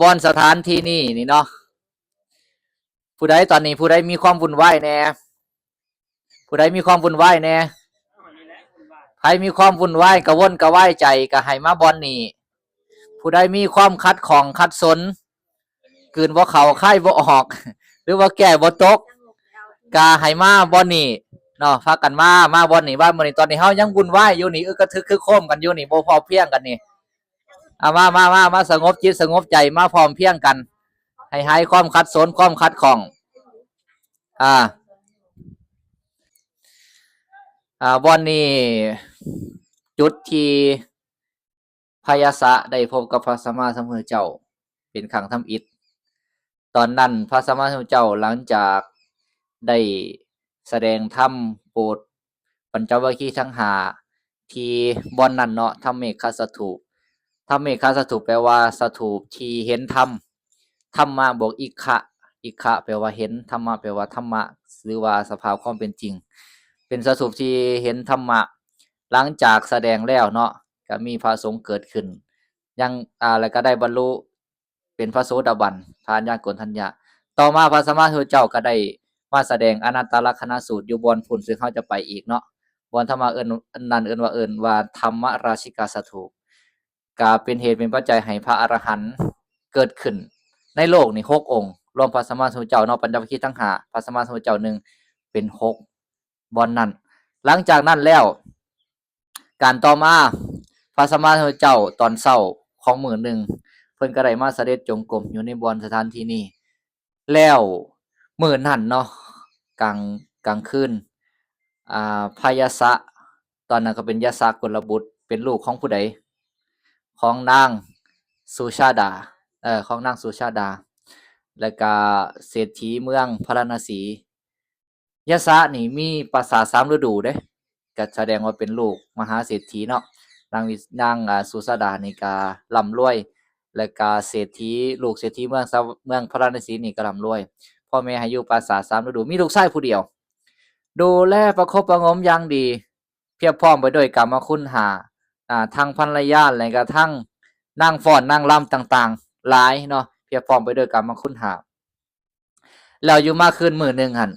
บอนสถานที่นี่เนาะผู้ใดตอนนี้ผู้ใดมีความวุ่นวายแน่ผู้ใดมีความวุ่นวายแน่ใครมีความวุ่นวายกระวนกระวายใจก็ให้มาบอนนี่ผู้ใดมีความคัดของคัดสนกืนบ่เข้าค่ายบ่ออกหรือว่าแก้บ่ตกก็ให้มาบอนนี่เนาะพากันมาบอนนี่ว่ามื้อนี้ตอนนี้เฮายังวุ่นวายอยู่นี่กระทึกคือโคมกันอยู่นี่บ่พอเพียงกันนี่มาสงบจิตสงบใจมาพร้อมเพียงกันให้หายความคัดสนความคัดของอ่าบอนนี่จุดที่พยาสะได้พบกับพระสัมมาสัมพุทธเจ้าเป็นครั้งทำอิฐตอนนั้นพระสัมมาสัมพุทธเจ้าหลังจากได้แสดงธรรมโปรดปัญจวัคคีย์ทั้งห้าที่บอนนั้นเนาะธรรมเมฆสถูปธรรมเมฆสถูปแปลว่าสถูปที่เห็นธรรมธรรมะบวกอิกขะแปลว่าเห็นธรรมะแปลว่าธรรมะหรือว่าสภาพความเป็นจริงเป็นสถูปที่เห็นธรรมะหลังจากแสดงแล้วเนาะก็มีพระสงฆ์เกิดขึ้นยังแล้วก็ได้บรรลุเป็นพระโสดาบันทานญาณโกณฑัญญะต่อมาพระสัมมาสัมพุทธเจ้าก็ได้มาแสดงอนัตตลักษณสูตรอยู่บนพุ่นซึ่งเขาจะไปอีกเนาะบนธรรมะเอิ้นนั่นเอิ้นว่าธรรมราชิกาสถูปก็เป็นเหตุเป็นปัจจัยให้พระอรหันต์เกิดขึ้นในโลกนี่6องค์รวมพระสัมมาสัมพุทธเจ้าเนาะปัญจวัคคีย์ทั้งห้าพระสัมมาสัมพุทธเจ้า1เป็น6บอนนั้นหลังจากนั้นแล้วการต่อมาพระสัมมาสัมพุทธเจ้าตอนเช้าของมื้อหนึ่งเพิ่นก็ได้มาเสด็จจงกรมอยู่ในบอนสถานที่นี้แล้วมื้อนั้นเนาะกลางคืนพยาสะตอนนั้นก็เป็นยศกุลบุตรเป็นลูกของผู้ใดของนางสุชาดาของนางสุชาดาแล้วก็เศรษฐีเมืองพาราณสียศนี่มีปราสาท3ฤดูเด้ก็แสดงว่าเป็นลูกมหาเศรษฐีเนาะนางสุชาดานี่ก็ร่ำรวยแล้วก็เศรษฐีลูกเศรษฐีเมืองพาราณสีนี่ก็ร่ำรวยพ่อแม่ให้อยู่ปราสาท3ฤดูมีลูกชายผู้เดียวดูแลประคบประหงมอย่างดีเพียบพร้อมไปด้วยกามคุณ5ทั้งภรรยาและก็ทั้งนางฟ้อนนางรำต่างๆหลายเนาะเพียบพร้อมไปด้วยกามคุณ5แล้วอยู่มาคืนมื้อหนึ่งหั่น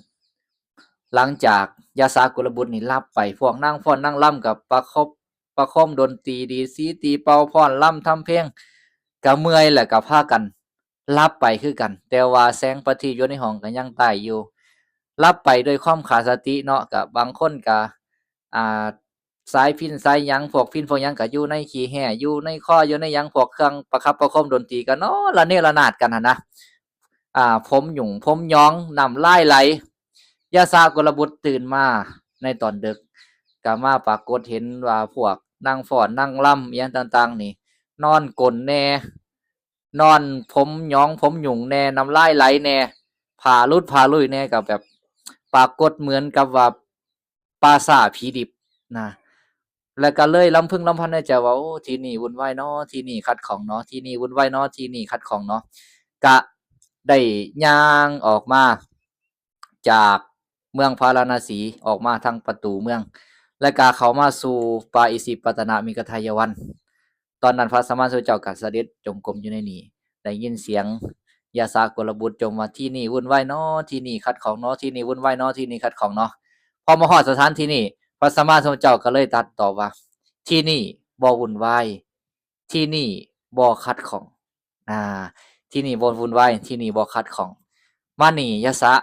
หลังจากยาสากุลบุตรนี่ลับไปพวกนางฟ้อนนางรำกับประคมดนตรีดีสีตีเป่าฟ้อนรำทำเพลงก็เมื่อยแล้วก็พากันลับไปคือกันแต่ว่าแสงประทีปอยู่ในห้องก็ยังใต้อยู่ลับไปด้วยความขาดสติเนาะก็บางคนก็อ่าสายพิณสายหยังพวกพิณพวกหยังก็อยู่ในขี้แห้อยู่ในคออยู่ในหยังพวกเครื่องประคับประคมดนตรีก็เนาะระเนระนาดกันหั่นนะผมหยุ่งผมหยองน้ำลายไหลยาสากลบุตรตื่นมาในตอนดึกก็มาปรากฏเห็นว่าพวกนางฟ้อนนางรำอิหยังต่างๆนี่นอนกลนแน่นอนผมหยองผมหยุ่งแน่น้ำลายไหลแน่ผ้าลุดผ้าลุยแน่ก็แบบปรากฏเหมือนกับว่าปราสาทผีดิบนะแล้วก็เลยรำพึงรำพันในใจว่าโอ้ที่นี่วุ่นวายเนาะที่นี่ขัดข้องเนาะที่นี่วุ่นวายเนาะที่นี่ขัดข้องเนาะก็ได้ย่างออกมาจากเมืองพาราณสีออกมาทางประตูเมืองและก็เข้ามาสู่ปาอิสิปตนมิกทายวันตอนนั้นพระสัมมาสัมพุทธเจ้าก็เสด็จจงกรมอยู่ในนี้ได้ยินเสียงยาสากลบุตรจมว่าที่นี่วุ่นวายเนาะที่นี่ขัดข้องเนาะที่นี่วุ่นวายเนาะที่นี่ขัดข้องเนาะพอมาฮอดสถานที่นี้พระสัมมาสัมพุทธเจ้าก็เลยตรัสตอบว่าที่นี่บ่วุ่นวายที่นี่บ่ขัดข้องอ่าที่นี่บ่วุ่นวายที่นี่บ่ขัดข้องมานี่ยะสะ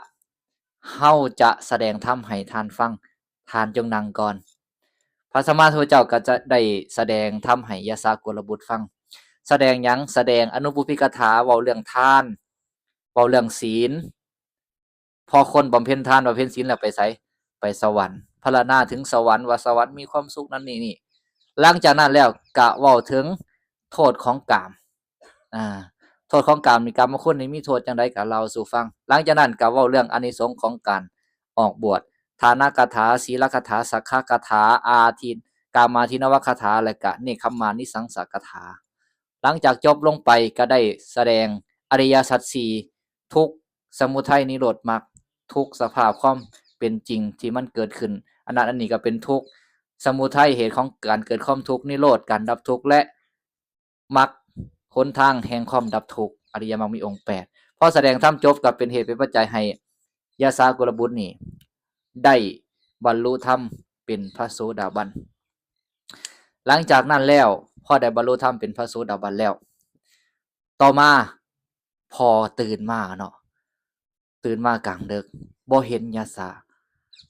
เฮาจะแสดงธรรมให้ท่านฟังท่านจงนั่งก่อนพระสัมมาสัมพุทธเจ้าก็จะได้แสดงธรรมให้ยะสะกุลบุตรฟังแสดงหยังแสดงอนุปุพพิกถาเว้าเรื่องทานเว้าเรื่องศีลพอคนบำเพ็ญทานบำเพ็ญศีลแล้วไปไสไปสวรรค์พรรณนาถึงสวรรค์ว่าสวรรค์มีความสุขนั้นนี่หลังจากนั้นแล้วก็เว้าถึงโทษของกามอ่าโทษของกามนี่กามคุณนี่มีโทษจังไดก็เล่าสู่ฟังหลังจากนั้นก็เว้าเรื่องอานิสงส์ของการออกบวชทานกถาศีลกถาสักขกถาอาทินกามาทินวคถาและก็เนคขมานิสังสกถาหลังจากจบลงไปก็ได้แสดงอริยสัจสี่ทุกข์สมุทัยนิโรธมรรคทุกสภาพความเป็นจริงที่มันเกิดขึ้นอันนั้นอันนี้ก็เป็นทุกข์สมุทัยเหตุของการเกิดความทุกข์นิโรธการดับทุกข์และมรรค หนทางแห่งความดับทุกข์อริยมรรคมีองค์8พอแสดงธรรมจบก็เป็นเหตุเป็นปัจจัยให้ยะสากุลบุตรนี่ได้บรรลุธรรมเป็นพระโสดาบันหลังจากนั้นแล้วพอได้บรรลุธรรมเป็นพระโสดาบันแล้วต่อมาพอตื่นมาเนาะตื่นมากลางดึกบ่เห็นยะสา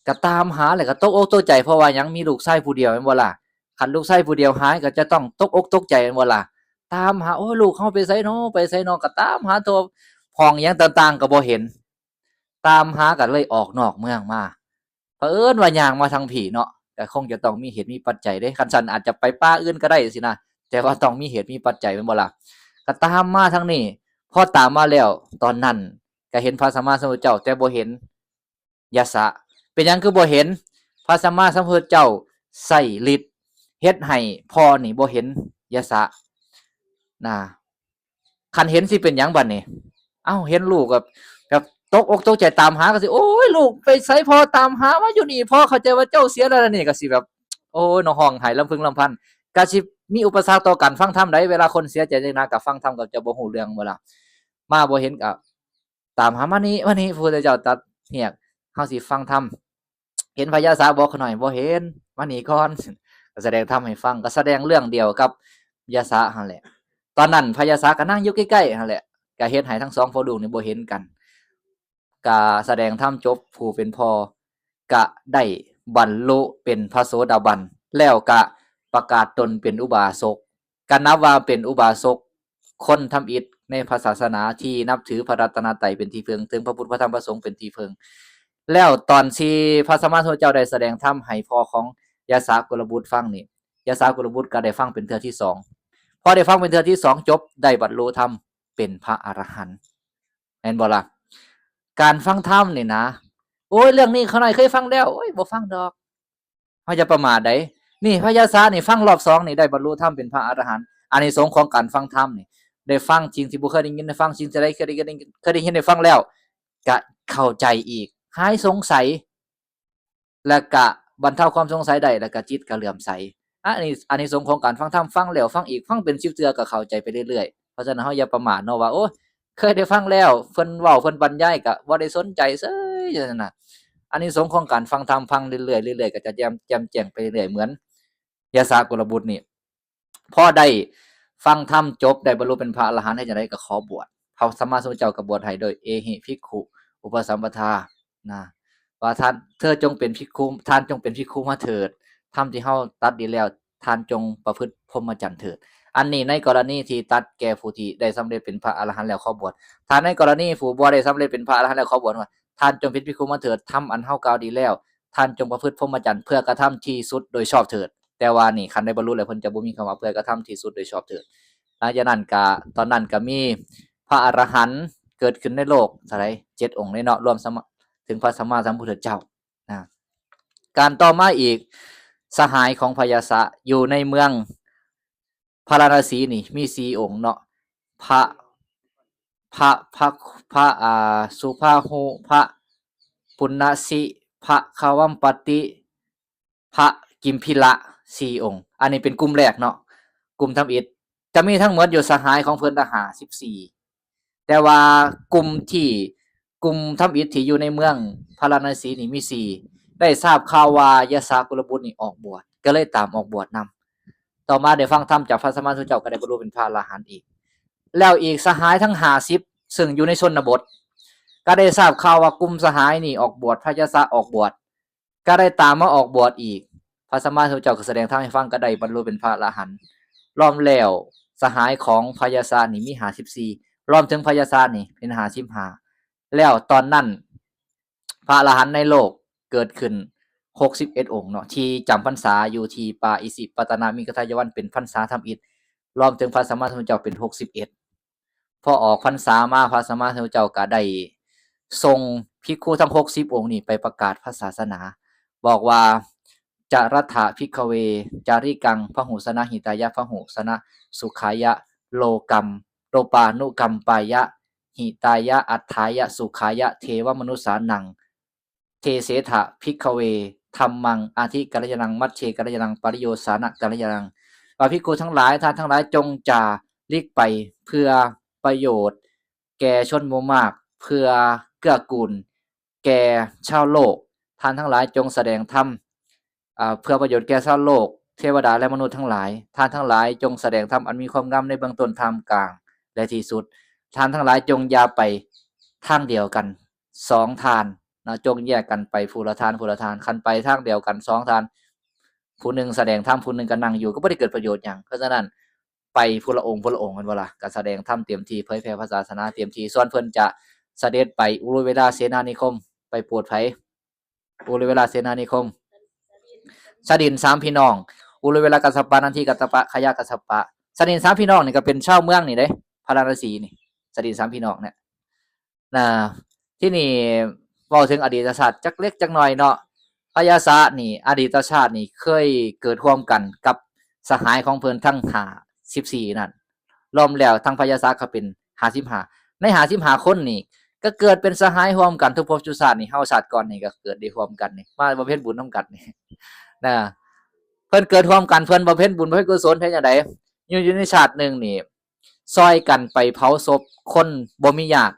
ก็ตามหาเลยก็ตกอกตกใจเพราะว่ายังมีลูกชายผู้เดียวแม่นบ่ล่ะคันลูกชายผู้เดียวหายก็จะต้องตกอกตกใจแม่นบ่ล่ะตามหาโอ้ยลูกเฮาไปไสน้อไปไสน้อก็ตามหาทั่วห้องหยังต่างๆก็บ่เห็นตามหาก็เลยออกนอกเมืองมาเผอิญว่าย่างมาทางผีเนาะก็คงจะต้องมีเหตุมีปัจจัยเด้คันซั่นอาจจะไปป่าอื่นก็ได้สินะแต่ว่าต้องมีเหตุมีปัจจัยแม่นบ่ล่ะก็ตามมาทางนี้พอตามมาแล้วตอนนั้นก็เห็นพระสัมมาสัมพุทธเจ้าแต่บ่เห็นยะสะเป็นหยังคือบ่เห็นพระสัมมาสัมพุทธเจ้าใช้ฤทธิ์เฮ็ดให้พ่อนี่บ่เห็นยะสะนะคันเห็นสิเป็นหยังบัดนี้เอ้าเห็นลูกแบบตกอกตกใจตามหาก็สิโอ้ยลูกไปไสพ่อตามหามาอยู่นี่พ่อเข้าใจว่าเจ้าเสียแล้วนี่ก็สิแบบโอ้ยน้องห้องไห้ลำพึงลำพันก็สิมีอุปสรรคต่อการฟังธรรมได้เวลาคนเสียใจจังนะก็ฟังธรรมก็จะบ่ฮู้เรื่องบ่ล่ะมาบ่เห็นก็ตามหามานี่พระพุทธเจ้าตรัสเฮียกเฮาสิฟังธรรมเห็นพญาสาบอกเขาหน่อยบ่เห็นมานี่ก่อนก็แสดงธรรมให้ฟังก็แสดงเรื่องเดียวกับยะสะหั่นแหละตอนนั้นพญาสาก็นั่งอยู่ใกล้ๆหั่นแหละก็เฮ็ดให้ทั้งสองพ่อลูกนี่บ่เห็นกันก็แสดงธรรมจบผู้เป็นพ่อก็ได้บรรลุเป็นพระโสดาบันแล้วก็ประกาศตนเป็นอุบาสกก็นับว่าเป็นอุบาสกคนทำอิฐในพระศาสนาที่นับถือพระรัตนตรัยเป็นที่พึ่งถึงพระพุทธพระธรรมพระสงฆ์เป็นที่พึ่งแล้วตอนที่พระสัมมาสัมพุทธเจ้าได้แสดงธรรมให้พ่อของยะสากุลบุตรฟังนี่ยะสากุลบุตรก็ได้ฟังเป็นเทื่อที่2พอได้ฟังเป็นเทื่อที่2จบได้บรรลุธรรมเป็นพระอรหันต์แม่นบ่ล่ะการฟังธรรมนี่นะโอ้ยเรื่องนี้เขาหน่อยเคยฟังแล้วโอ้ยบ่ฟังดอกเฮาจะประมาทได้นี่พระยะสานี่ฟังรอบ2นี่ได้บรรลุธรรมเป็นพระอรหันต์อานิสงส์ของการฟังธรรมนี่ได้ฟังจริงที่บ่เคยได้ยินได้ฟังจริงจะได้เคยได้ยินได้ฟังแล้วก็เข้าใจอีกหายสงสัยแล้วก็บรรเทาความสงสัยได้แล้วก็จิตก็เลื่อมใสอันนี้อานิสงส์ของการฟังธรรมฟังแล้วฟังอีกฟังเป็น10เทื่อก็เข้าใจไปเรื่อยๆเพราะฉะนั้นเฮาอย่าประมาทเนาะว่าโอ้เคยได้ฟังแล้วเพิ่นเว้าเพิ่นบรรยายก็บ่ได้สนใจเฉยจังซั่นน่ะอานิสงส์ของการฟังธรรมฟังเรื่อยๆเรื่อยๆก็จะแจ่มแจ้งไปเรื่อยๆเหมือนยะสากุลบุตรนี่พอได้ฟังธรรมจบได้บรรลุเป็นพระอรหันต์เฮ็ดจั่งใดก็ขอบวชพระสัมมาสัมพุทธเจ้าก็บวชให้โดยเอหิภิกขุอุปสัมปทานะว่าท่านเธอจงเป็นภิกขุท่านจงเป็นภิกขุมาเถิดธรรมที่เฮาตัดดีแล้วท่านจงประพฤติพรหมจรรย์เถิดอันนี้ในกรณีที่ตัดแก่ผู้ที่ได้สำเร็จเป็นพระอรหันต์แล้วขอบวชถ้าในกรณีผู้บ่ได้สำเร็จเป็นพระอรหันต์แล้วขอบวชว่าท่านจงเป็นภิกขุมาเถิดธรรมอันเฮากล่าวดีแล้วท่านจงประพฤติพรหมจรรย์เพื่อกระทำที่สุดโดยชอบเถิดแต่ว่านี่คันได้บรรลุแล้วเพิ่นจะบ่มีคำว่าเพื่อกระทำที่สุดโดยชอบเถิดหลังจากนั้นก็ตอนนั้นก็มีพระอรหันต์เกิดขึ้นในโลกเท่าใด7องค์เลยเนาะรวมถึงพระสัมมาสัมพุทธเจ้านะการต่อมาอีกสหายของพญาสะอยู่ในเมืองพาราณสีนี่มี4องค์เนาะพระพระสุภาหุพระปุณณสิพระขวัมปติพระกิมพิละ4องค์อันนี้เป็นกลุ่มแรกเนาะกลุ่มทำอิฐจะมีทั้งหมดอยู่สหายของเพิ่น54แต่ว่ากลุ่มทำอิฐที่อยู่ในเมืองพาราณสีนี่มี4ได้ทราบข่าวว่ายะสากุลบุตรนี่ออกบวชก็เลยตามออกบวชนำต่อมาได้ฟังธรรมจากพระสัมมาสัมพุทธเจ้าก็ได้บรรลุเป็นพระอรหันต์อีกแล้วอีกสหายทั้ง50ซึ่งอยู่ในชนบทก็ได้ทราบข่าวว่ากลุ่มสหายนี่ออกบวชพระยะสะออกบวชก็ได้ตามมาออกบวชอีกพระสัมมาสัมพุทธเจ้าก็แสดงธรรมให้ฟังก็ได้บรรลุเป็นพระอรหันต์รวมแล้วสหายของพญาสานี่มี54รวมถึงพญาสานี่เป็น55แล้วตอนนั้นพระอรหันต์ในโลกเกิดขึ้น61องค์เนาะที่จำพรรษาอยู่ที่ป่าอิสิปตนมิกทายวันเป็นพรรษาทำอิฐรวมถึงพระสัมมาสัมพุทธเจ้าเป็น61พอออกพรรษามาพระสัมมาสัมพุทธเจ้าก็ได้ทรงภิกขุทั้ง60องค์นี่ไปประกาศพระศาสนาบอกว่าจรัตถะภิกขเวจาริกังพหุสนะหิตายะพหุสนะสุขายะโลกัมโลปานุกัมปายะหิตายะอัฏฐายะสุขายะเทวมนุสานังเทเสถะภิกขเวธัมมังอาทิกัลยานังมัชเชกัลยานังปริโยสานะกัลยานังภิกขุทั้งหลายท่านทั้งหลายจงจา หลีกไปเพื่อประโยชน์แก่ชนหมู่มากเพื่อเกื้อกูลแก่ชาวโลกท่านทั้งหลายจงแสดงธรรมเพื่อประโยชน์แก่ชาวโลกเทวดาและมนุษย์ทั้งหลายท่านทั้งหลายจงแสดงธรรมอันมีความงามในเบื้องต้นท่ามกลางและที่สุดท่านทั้งหลายจงอย่าไปทางเดียวกัน2ทานนะจงแยกกันไปผู้ละทานคันไปทางเดียวกัน2ทานผู้หนึ่งแสดงธรรมผู้หนึ่งก็นั่งอยู่ก็บ่ได้เกิดประโยชน์หยังเพราะฉะนั้นไปผู้ละองค์กันบ่ล่ะก็แสดงธรรมเต็มที่เผยแผ่พระศาสนาเต็มที่ส่วนเพิ่นจะเสด็จไปอุรุเวลาเสนานิคมไปโปรดไผอุรุเวลาเสนานิคมสดิน3พี่น้องอุรุเวลากัสสปะนันทิกัสสปะขยะกัสสปะสดิน3พี่น้องนี่ก็เป็นชาวเมืองนี่เด้พาราณสีนี่สดิน3พี่น้องเนี่ยนะที่นี่เว้าถึงอดีตชาติจักเล็กจักน้อยเนาะพญาสะนี่อดีตชาตินี่เคยเกิดร่วมกันกับสหายของเพิ่นทั้ง14นั่นรวมแล้วทั้งพญาสะก็เป็น55ใน55คนนี่ก็เกิดเป็นสหายร่วมกันทุกภพทุกชาตินี่เฮาชาติก่อนนี่ก็เกิดได้ร่วมกันนี่มาบำเพ็ญบุญนำกันนี่นะเพิ่นเกิดร่วมกันเพิ่นบำเพ็ญบุญบำเพ็ญกุศลเฮ็ดจังได๋อยู่ในชาตินึงนี่ซอยกันไปเผาศพคนบ่มีญาติ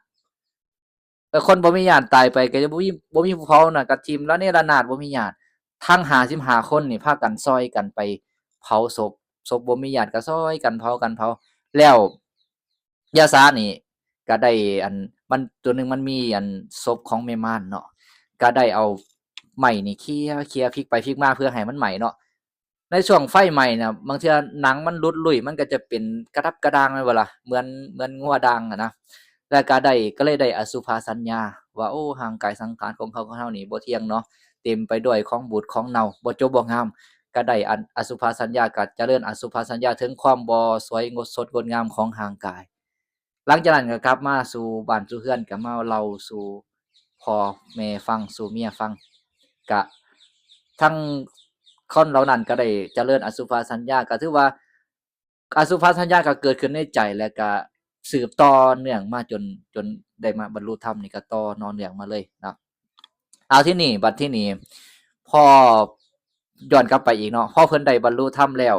คนบ่มีญาติตายไปก็จะบ่มีผู้เผาน่ะก็ทิ่มแล้วนี่ระนาดบ่มีญาติทั้ง55คนนี่พากันซอยกันไปเผาศพบ่มีญาติก็ซอยกันเผาแล้วยาสานี่ก็ได้อันมันตัวหนึงมันมีอันศพของแม่ม่านเนาะก็ได้เอาไม้นี่เคี่ยพลิกไปพลิกมาเพื่อให้มันไหม้เนาะในช่วงไฟไหม้น่ะบางเทื่อหนังมันหลุดลุ่ยมันก็จะเป็นกระดับกระดางแม่นบ่ล่ะเหมือนงัวดางอะนะแล้วก็เลยได้อสุภสัญญาว่าโอ้ร่างกายสังขารของเขานี่บ่เที่ยงเนาะเต็มไปด้วยของบูดของเน่าบ่จบบ่งามก็ได้อันอสุภสัญญาก็เจริญอสุภสัญญาถึงความบ่สวยงดสดงดงามของร่างกายหลังจากนั้นก็กลับมาสู่บ้านสู่เรือนก็มาเล่าสู่พ่อแม่ฟังสู่เมียฟังก็ทั้งคนเหล่านั้นก็ได้เจริญอสุภสัญญาก็ถือว่าอสุภสัญญาก็เกิดขึ้นในใจแล้วก็สืบต่อเนื่องมาจนได้มาบรรลุธรรมนี่ก็ต่อนอเนื่องมาเลยเนาะเอาที่นี่บัดที่นี่พอย้อนกลับไปอีกเนาะพอเพิ่นได้บรรลุธรรมแล้ว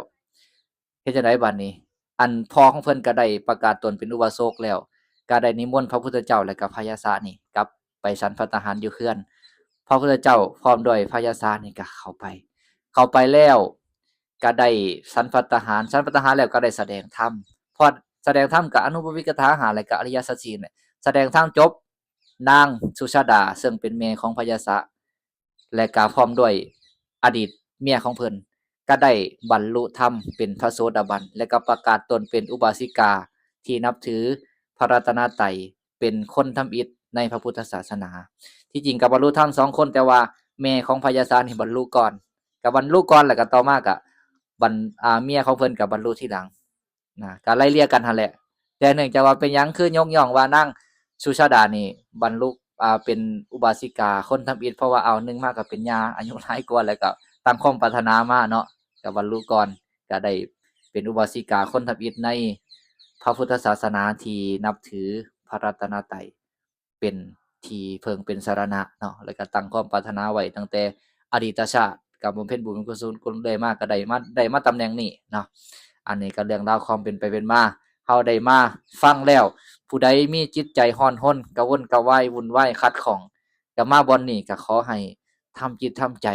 เฮ็ดจั่งใดบัดนี้อันพ่อของเพิ่นก็ได้ประกาศตนเป็นอุบาสกแล้วก็ได้นิมนต์พระพุทธเจ้าและก็พญาสะนี่กลับไปฉันภัตตาหารอยู่เรือนพระพุทธเจ้าพร้อมด้วยพญาสะนี่ก็เข้าไปแล้วก็ได้ฉันภัตตาหารแล้วก็ได้แสดงธรรมพอแสดงธรรมก็อนุปวิกถาหารและก็อริยสัจ4เนี่ยแสดงธรรมจบนางสุชาดาซึ่งเป็นแม่ของพญาสะและก็พร้อมด้วยอดีตเมียของเพิ่นก็ได้บรรลุธรรมเป็นพระโสดาบันและก็ประกาศตนเป็นอุบาสิกาที่นับถือพระรัตนตรัยเป็นคนทำอิฐในพระพุทธศาสนาที่จริงก็บรรลุธรรม2คนแต่ว่าแม่ของพญาสะนี่บรรลุก่อนแล้วก็ต่อมาก็เมียของเพิ่นก็บรรลุทีหลังนะก็ไล่เลี่ยกันหั่นแหละแต่เนื่องจากว่าเป็นหยังคือยกย่องว่านางสุชาดานี่บรรลุเป็นอุบาสิกาคนทำอิฐเพราะว่าเอา1มาก็เป็นญาอายุหลายกว่าแล้วก็ตามความปรารถนามาเนาะก็บรรลุก่อนก็ได้เป็นอุบาสิกาคนทำอิฐในพระพุทธศาสนาที่นับถือพระรัตนตรัยเป็นที่เพิงเป็นสรณะเนาะแล้วก็ตั้งความปรารถนาไว้ตั้งแต่อดีตชาติกับบำเพ็ญบุญกุศลได้มาก็ได้มาตำแหน่งนี้เนาะอันนี้ก็เรื่องราวความเป็นไปเป็นมาเฮาได้มาฟังแล้วผู้ใดมีจิตใจร้อนรนกระวนกระวายวุ่นวายขัดข้องก็มาบ่อนนี้ก็ขอให้ทำจิตทำใจ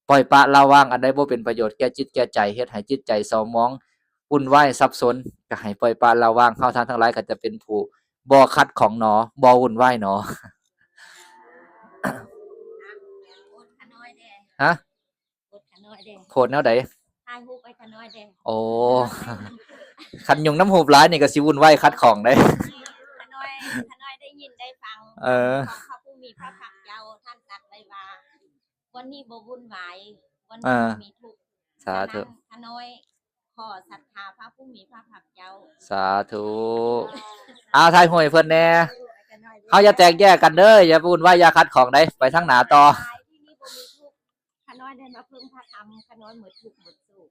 ปล่อยปละละวางอันใดบ่เป็นประโยชน์แก่จิตแก่ใจเฮ็ดให้จิตใจเศร้าหมองวุ่นวายสับสนก็ให้ปล่อยปละละวางเฮาท่านทั้งหลายก็จะเป็นผู้บ่ขัดข้องหนอบ่วุ่นวายหนอ ฮะโพดแนวใดถ่ายรูปไว้ขะน้อยเด้โอ้คันยุงน้ำหูบหลายนี่ก็สิวุ่นวายขัดข้องได้ขะน้อยได้ยินได้ฟังของพระผู้มีพระภาคเจ้าท่านตรัสไว้ว่าวันนี้บ่วุ่นวายวันนี้บ่มีทุกข์สาธุขะน้อยขอศรัทธาพระผู้มีพระภาคเจ้าสาธุถ่ายรูปให้เพิ่นแหน่เฮาอย่าแตกแยกกันเด้ออย่าวุ่นวายอย่าขัดข้องได้ไปทางหน้าต่อที่นี่บ่มีทุกข์ขะน้อยได้มาพึ่งพระธรรมขะน้อยหมดทุกข์หมดโศก